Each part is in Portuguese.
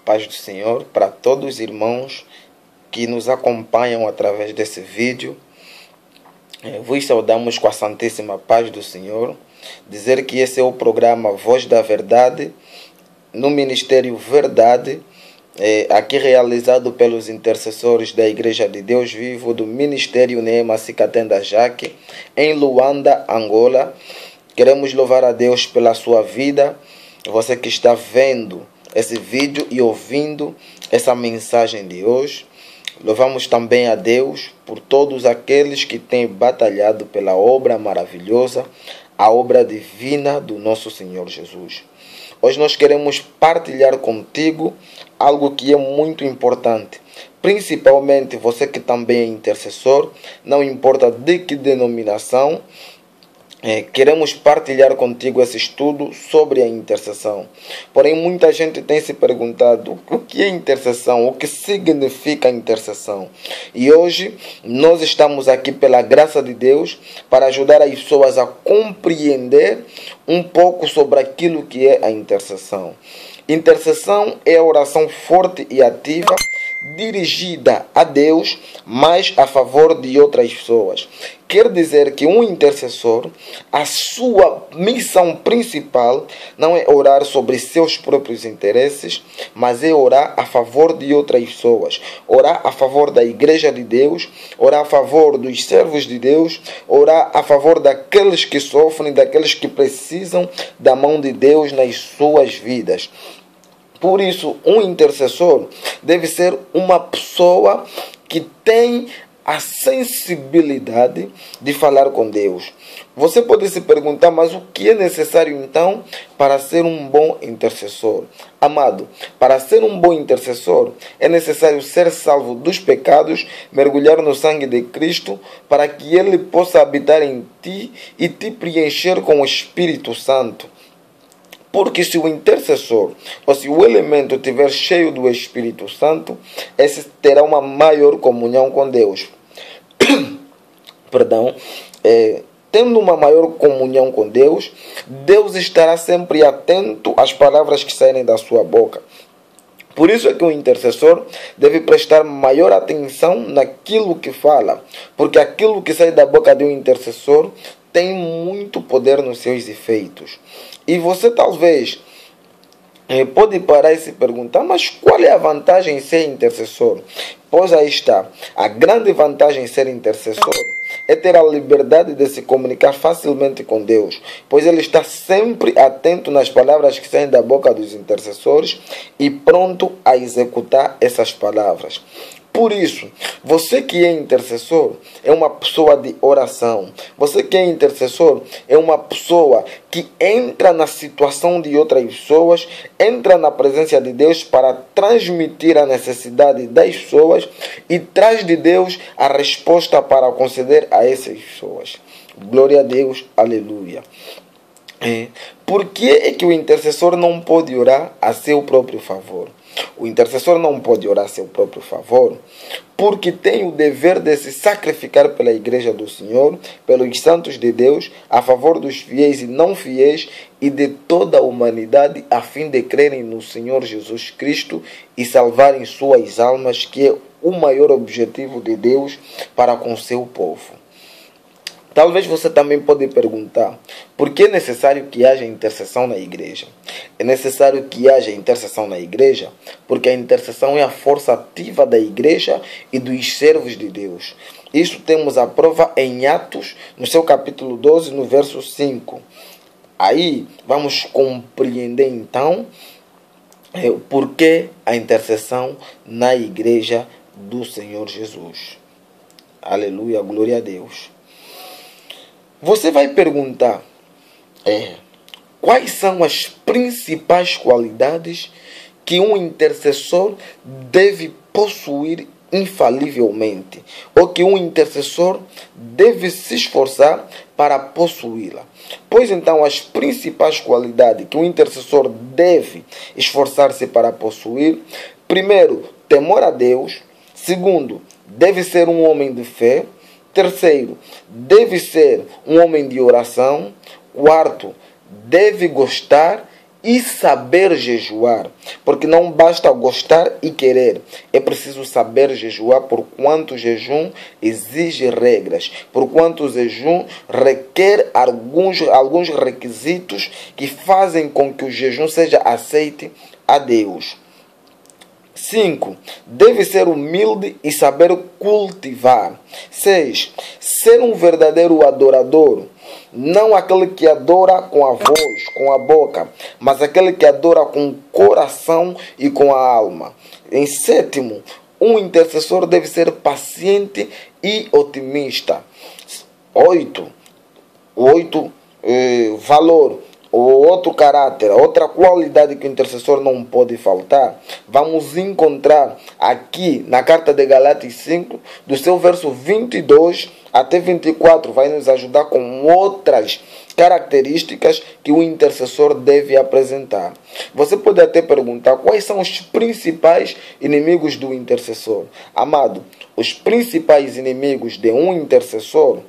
Paz do Senhor para todos os irmãos que nos acompanham através desse vídeo. Vos saudamos com a Santíssima Paz do Senhor. Dizer que esse é o programa Voz da Verdade, no Ministério Verdade, aqui realizado pelos intercessores da Igreja de Deus Vivo do Ministério Neema Cicatenda Jaque, em Luanda, Angola. Queremos louvar a Deus pela sua vida, você que está vendo esse vídeo e ouvindo essa mensagem de hoje. Louvamos também a Deus por todos aqueles que têm batalhado pela obra maravilhosa, a obra divina do nosso Senhor Jesus. Hoje nós queremos partilhar contigo algo que é muito importante, principalmente você que também é intercessor, não importa de que denominação. Queremos partilhar contigo esse estudo sobre a intercessão. Porém, muita gente tem se perguntado o que é intercessão, o que significa intercessão. E hoje nós estamos aqui pela graça de Deus para ajudar as pessoas a compreender um pouco sobre aquilo que é a intercessão. Intercessão é a oração forte e ativa dirigida a Deus, mas a favor de outras pessoas. Quer dizer que um intercessor, a sua missão principal não é orar sobre seus próprios interesses, mas é orar a favor de outras pessoas, orar a favor da Igreja de Deus, orar a favor dos servos de Deus, orar a favor daqueles que sofrem, daqueles que precisam da mão de Deus nas suas vidas. Por isso, um intercessor deve ser uma pessoa que tem a sensibilidade de falar com Deus. Você pode se perguntar, mas o que é necessário então para ser um bom intercessor? Amado, para ser um bom intercessor é necessário ser salvo dos pecados, mergulhar no sangue de Cristo, para que Ele possa habitar em ti e te preencher com o Espírito Santo. Porque se o intercessor, ou se o elemento estiver cheio do Espírito Santo, esse terá uma maior comunhão com Deus. Tendo uma maior comunhão com Deus, Deus estará sempre atento às palavras que saírem da sua boca. Por isso é que o intercessor deve prestar maior atenção naquilo que fala, porque aquilo que sai da boca de um intercessor tem muito poder nos seus efeitos. E você talvez pode parar e se perguntar, mas qual é a vantagem em ser intercessor? Pois aí está, a grande vantagem em ser intercessor é ter a liberdade de se comunicar facilmente com Deus, pois Ele está sempre atento nas palavras que saem da boca dos intercessores e pronto a executar essas palavras. Por isso, você que é intercessor é uma pessoa de oração. Você que é intercessor é uma pessoa que entra na situação de outras pessoas, entra na presença de Deus para transmitir a necessidade das pessoas e traz de Deus a resposta para conceder a essas pessoas. Glória a Deus, aleluia. Por que é que o intercessor não pode orar a seu próprio favor? O intercessor não pode orar a seu próprio favor porque tem o dever de se sacrificar pela Igreja do Senhor, pelos santos de Deus, a favor dos fiéis e não fiéis e de toda a humanidade, a fim de crerem no Senhor Jesus Cristo e salvarem suas almas, que é o maior objetivo de Deus para com seu povo. Talvez você também pode perguntar, por que é necessário que haja intercessão na igreja? É necessário que haja intercessão na igreja porque a intercessão é a força ativa da igreja e dos servos de Deus. Isso temos a prova em Atos, no seu capítulo 12, no verso 5. Aí vamos compreender então por que a intercessão na igreja do Senhor Jesus. Aleluia, glória a Deus. Você vai perguntar, quais são as principais qualidades que um intercessor deve possuir infalivelmente, ou que um intercessor deve se esforçar para possuí-la? Pois então, as principais qualidades que um intercessor deve esforçar-se para possuir: primeiro, temor a Deus; segundo, deve ser um homem de fé; terceiro, deve ser um homem de oração; quarto, deve gostar e saber jejuar, porque não basta gostar e querer, é preciso saber jejuar, porquanto o jejum exige regras, porquanto o jejum requer alguns requisitos que fazem com que o jejum seja aceite a Deus. 5. Deve ser humilde e saber cultivar. 6. Ser um verdadeiro adorador. Não aquele que adora com a voz, com a boca, mas aquele que adora com o coração e com a alma. Em 7. Um intercessor deve ser paciente e otimista. 8. Valor. Ou outro caráter, outra qualidade que o intercessor não pode faltar, vamos encontrar aqui na carta de Gálatas 5, do seu verso 22 até 24, vai nos ajudar com outras características que o intercessor deve apresentar. Você pode até perguntar quais são os principais inimigos do intercessor. Amado, os principais inimigos de um intercessor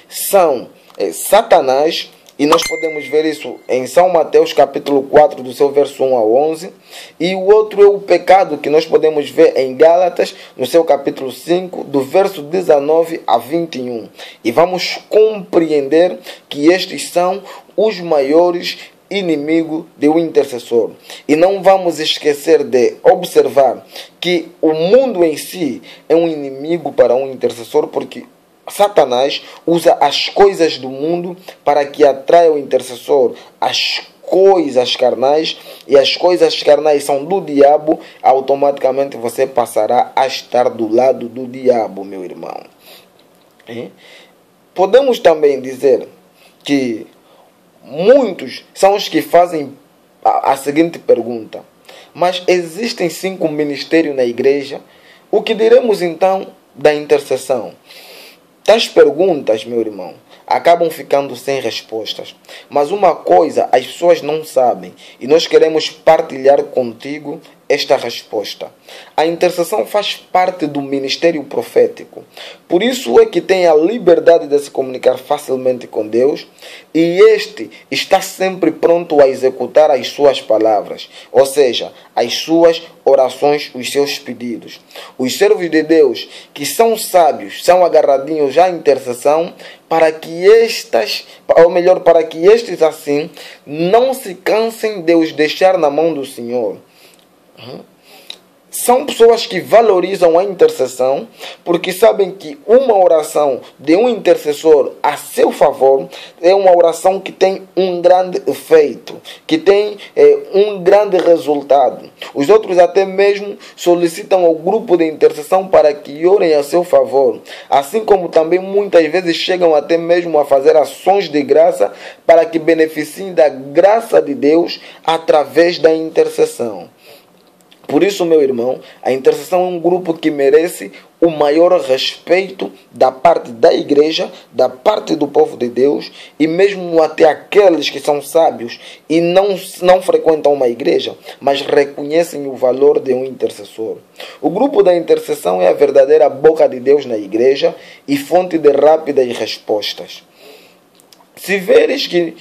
são Satanás. E nós podemos ver isso em São Mateus capítulo 4, do seu verso 1 a 11. E o outro é o pecado, que nós podemos ver em Gálatas, no seu capítulo 5, do verso 19 a 21. E vamos compreender que estes são os maiores inimigos do intercessor. E não vamos esquecer de observar que o mundo em si é um inimigo para um intercessor, porque Satanás usa as coisas do mundo para que atraia o intercessor, as coisas carnais, e as coisas carnais são do diabo, automaticamente você passará a estar do lado do diabo, meu irmão. Podemos também dizer que muitos são os que fazem a seguinte pergunta: mas existem 5 ministérios na igreja? O que diremos então da intercessão? Tais perguntas, meu irmão, acabam ficando sem respostas. Mas uma coisa as pessoas não sabem, e nós queremos partilhar contigo esta resposta. A intercessão faz parte do ministério profético. Por isso é que tem a liberdade de se comunicar facilmente com Deus, e este está sempre pronto a executar as suas palavras, ou seja, as suas orações, os seus pedidos. Os servos de Deus que são sábios são agarradinhos à intercessão para que para que estes assim não se cansem de os deixar na mão do Senhor. São pessoas que valorizam a intercessão, porque sabem que uma oração de um intercessor a seu favor é uma oração que tem um grande efeito, que tem um grande resultado. Os outros até mesmo solicitam ao grupo de intercessão para que orem a seu favor, assim como também muitas vezes chegam até mesmo a fazer ações de graça para que beneficiem da graça de Deus através da intercessão. Por isso, meu irmão, a intercessão é um grupo que merece o maior respeito da parte da igreja, da parte do povo de Deus, e mesmo até aqueles que são sábios e não frequentam uma igreja, mas reconhecem o valor de um intercessor. O grupo da intercessão é a verdadeira boca de Deus na igreja e fonte de rápidas respostas. Se veres que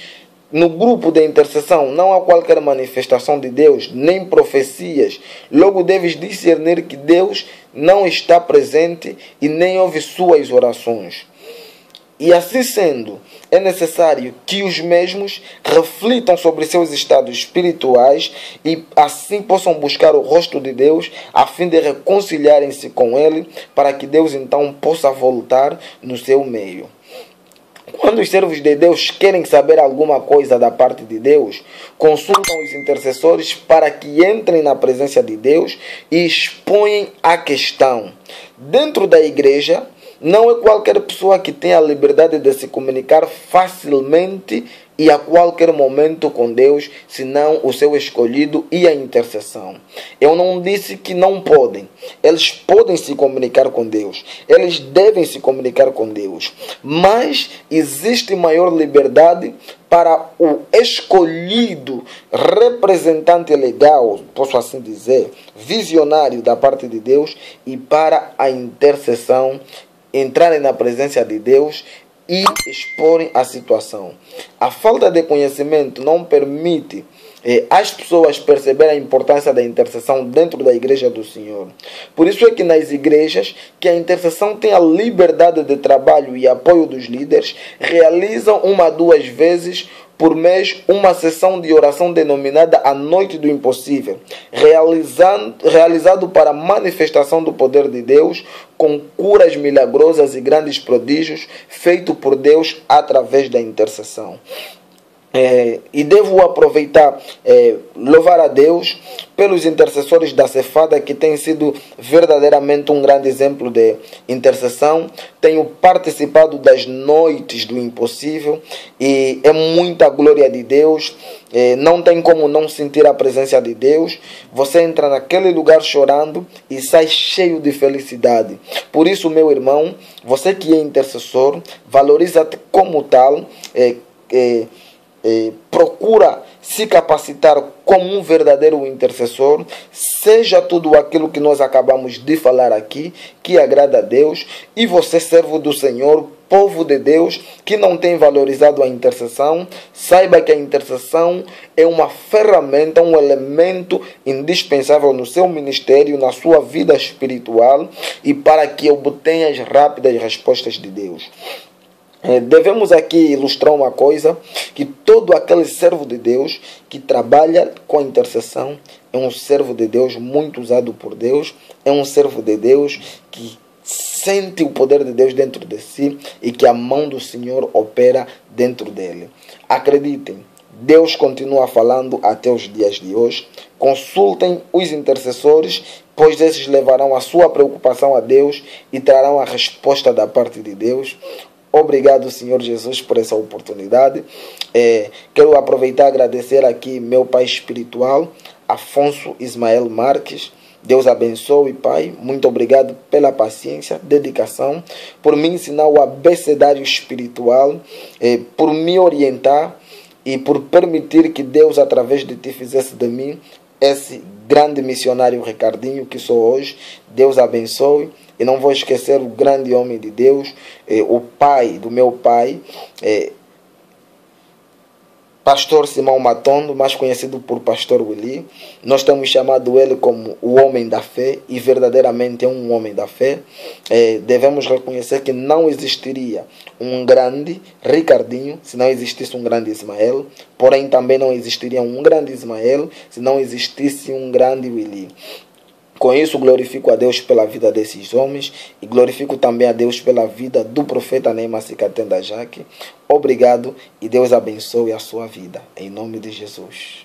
no grupo de intercessão não há qualquer manifestação de Deus, nem profecias, logo deves discernir que Deus não está presente e nem ouve suas orações. E assim sendo, é necessário que os mesmos reflitam sobre seus estados espirituais e assim possam buscar o rosto de Deus a fim de reconciliarem-se com Ele, para que Deus então possa voltar no seu meio. Quando os servos de Deus querem saber alguma coisa da parte de Deus, consultam os intercessores para que entrem na presença de Deus e expõem a questão. Dentro da igreja, não é qualquer pessoa que tem a liberdade de se comunicar facilmente e a qualquer momento com Deus, senão o seu escolhido e a intercessão. Eu não disse que não podem. Eles podem se comunicar com Deus. Eles devem se comunicar com Deus. Mas existe maior liberdade para o escolhido representante legal, posso assim dizer, visionário da parte de Deus, e para a intercessão entrarem na presença de Deus e exporem a situação. A falta de conhecimento não permite as pessoas perceberem a importância da intercessão dentro da igreja do Senhor. Por isso é que nas igrejas que a intercessão tem a liberdade de trabalho e apoio dos líderes, realizam 1 a 2 vezes por mês uma sessão de oração denominada a Noite do Impossível, realizado para a manifestação do poder de Deus, com curas milagrosas e grandes prodígios, feito por Deus através da intercessão. E devo aproveitar, louvar a Deus pelos intercessores da Cefada, que têm sido verdadeiramente um grande exemplo de intercessão. Tenho participado das noites do impossível e é muita glória de Deus. Não tem como não sentir a presença de Deus. Você entra naquele lugar chorando e sai cheio de felicidade. Por isso, meu irmão, você que é intercessor, valoriza-te como tal. Procura se capacitar como um verdadeiro intercessor. Seja tudo aquilo que nós acabamos de falar aqui, que agrada a Deus. E você, servo do Senhor, povo de Deus, que não tem valorizado a intercessão, saiba que a intercessão é uma ferramenta, um elemento indispensável no seu ministério, na sua vida espiritual, e para que obtenha as rápidas respostas de Deus. Devemos aqui ilustrar uma coisa, que todo aquele servo de Deus que trabalha com a intercessão é um servo de Deus muito usado por Deus, é um servo de Deus que sente o poder de Deus dentro de si e que a mão do Senhor opera dentro dele. Acreditem, Deus continua falando até os dias de hoje. Consultem os intercessores, pois esses levarão a sua preocupação a Deus e trarão a resposta da parte de Deus. Obrigado, Senhor Jesus, por essa oportunidade. Quero aproveitar e agradecer aqui meu pai espiritual, Afonso Ismael Marques. Deus abençoe, Pai. Muito obrigado pela paciência, dedicação, por me ensinar o abecedário espiritual, por me orientar e por permitir que Deus, através de ti, fizesse de mim esse grande missionário Ricardinho que sou hoje. Deus abençoe. E não vou esquecer o grande homem de Deus, o pai do meu pai, Pastor Simão Matondo, mais conhecido por Pastor Willy. Nós temos chamado ele como o homem da fé, e verdadeiramente é um homem da fé. Devemos reconhecer que não existiria um grande Ricardinho se não existisse um grande Ismael, porém também não existiria um grande Ismael se não existisse um grande Willy. Com isso, glorifico a Deus pela vida desses homens e glorifico também a Deus pela vida do profeta Neema Cicatenda Jaque. Obrigado e Deus abençoe a sua vida. Em nome de Jesus.